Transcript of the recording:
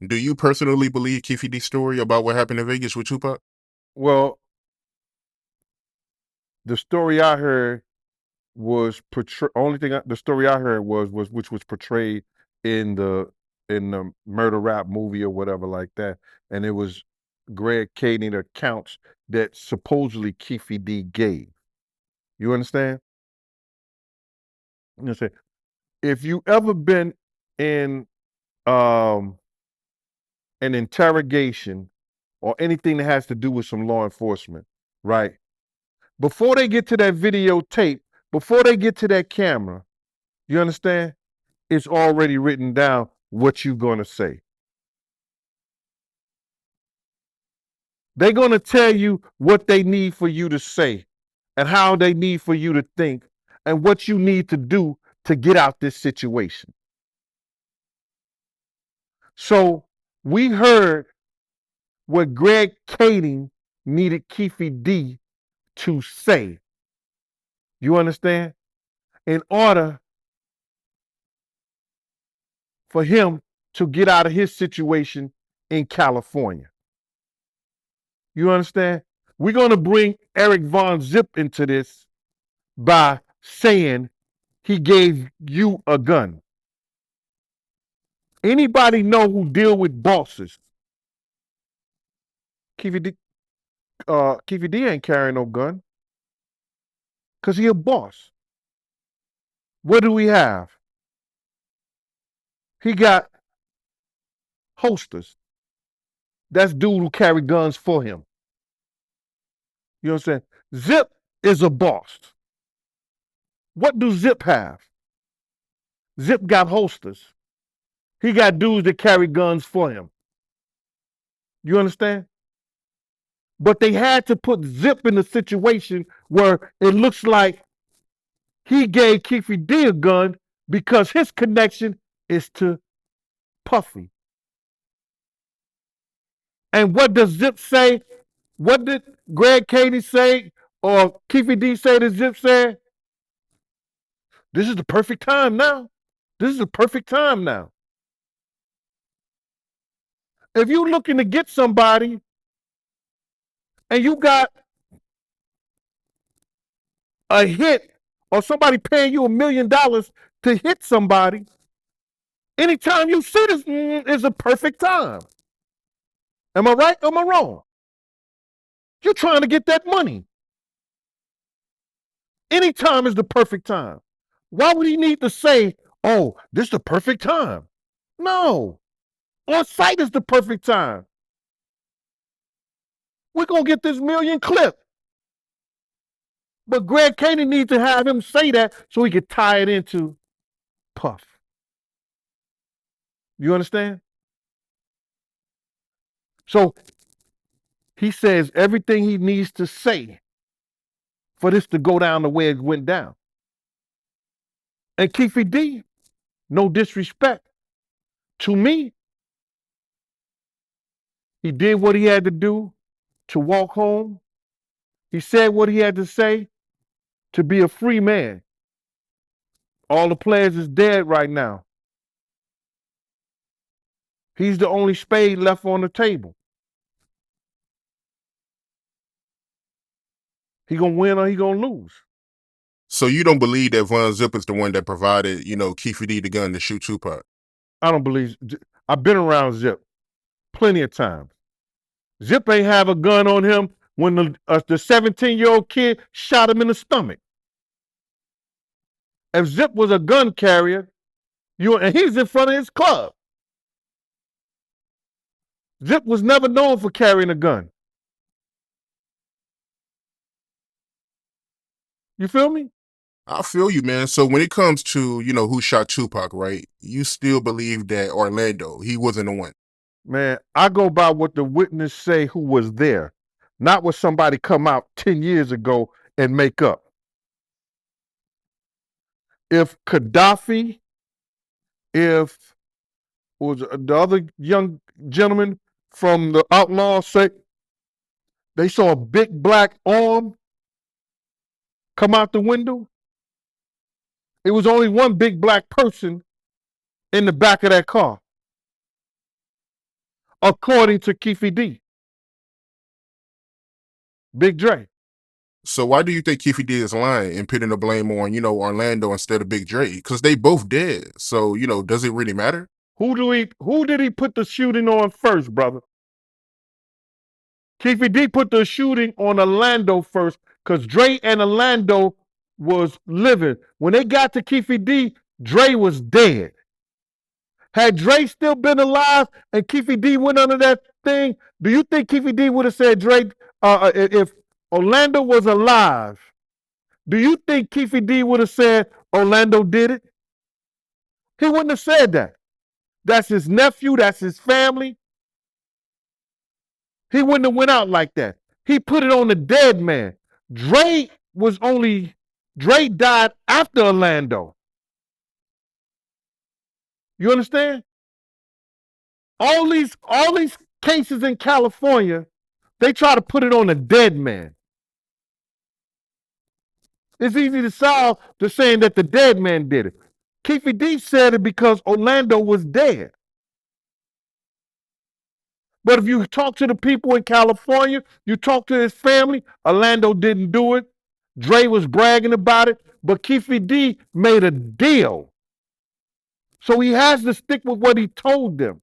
Do you personally believe Keefe D's story about what happened in Vegas with Tupac? Well, the story I heard was only thing the story I heard was which was portrayed in the murder rap movie or whatever like that, and it was Greg Kading accounts that supposedly Keefe D gave. You understand? You understand? If you ever been in um an interrogation or anything that has to do with some law enforcement, right? Before they get to that videotape, before they get to that camera, you understand? It's already written down what you're going to say. They're going to tell you what they need for you to say and how they need for you to think and what you need to do to get out this situation. So we heard what Greg Kading needed Keefe D to say. You understand? In order for him to get out of his situation in California. You understand? We're going to bring Eric Von Zip into this by saying he gave you a gun. Anybody know who deal with bosses? Keefe D, Keefe D ain't carrying no gun because he a boss. What do we have? He got holsters. That's dude who carry guns for him. You know what I'm saying? Zip is a boss. What do Zip have? Zip got holsters. He got dudes that carry guns for him. You understand? But they had to put Zip in a situation where it looks like he gave Keefe D a gun because his connection is to Puffy. And what does Zip say? What did Greg Kading say or Keefe D say that Zip said? This is the perfect time now. This is the perfect time now. If you're looking to get somebody and you got a hit or somebody paying you $1 million to hit somebody, anytime you see this is a perfect time. Am I right or am I wrong? You're trying to get that money. Anytime is the perfect time. Why would he need to say, oh, this is the perfect time? No. On site is the perfect time. We're going to get this million clip. But Greg Kading needs to have him say that so he could tie it into Puff. You understand? So he says everything he needs to say for this to go down the way it went down. And Keefe D, no disrespect to me, he did what he had to do to walk home. He said what he had to say to be a free man. All the players is dead right now. He's the only spade left on the table. He gonna win or he gonna lose. So you don't believe that Von Zip is the one that provided, Keefe D the gun to shoot Tupac? I don't believe. I've been around Zip plenty of times. Zip ain't have a gun on him when the 17-year-old kid shot him in the stomach. If Zip was a gun carrier, and he's in front of his club. Zip was never known for carrying a gun. You feel me? I feel you, man. So when it comes to, who shot Tupac, right? You still believe that Orlando, he wasn't the one. Man, I go by what the witness say who was there, not what somebody come out 10 years ago and make up. If Gaddafi, if was the other young gentleman from the Outlaws say they saw a big black arm come out the window, it was only one big black person in the back of that car. according to Keefe D. Big Dre. So why do you think Keefe D is lying and putting the blame on, Orlando instead of Big Dre? Because they both dead. So, does it really matter? Who did he put the shooting on first, brother? Keefe D put the shooting on Orlando first because Dre and Orlando was living. When they got to Keefe D, Dre was dead. Had Dre still been alive and Keefe D went under that thing, do you think Keefe D would have said Dre, if Orlando was alive, do you think Keefe D would have said Orlando did it? He wouldn't have said that. That's his nephew, that's his family. He wouldn't have went out like that. He put it on the dead man. Dre died after Orlando. You understand? All these cases in California, they try to put it on a dead man. It's easy to solve the saying that the dead man did it. Keefe D said it because Orlando was dead. But if you talk to the people in California, you talk to his family, Orlando didn't do it. Dre was bragging about it, but Keefe D made a deal. So he has to stick with what he told them.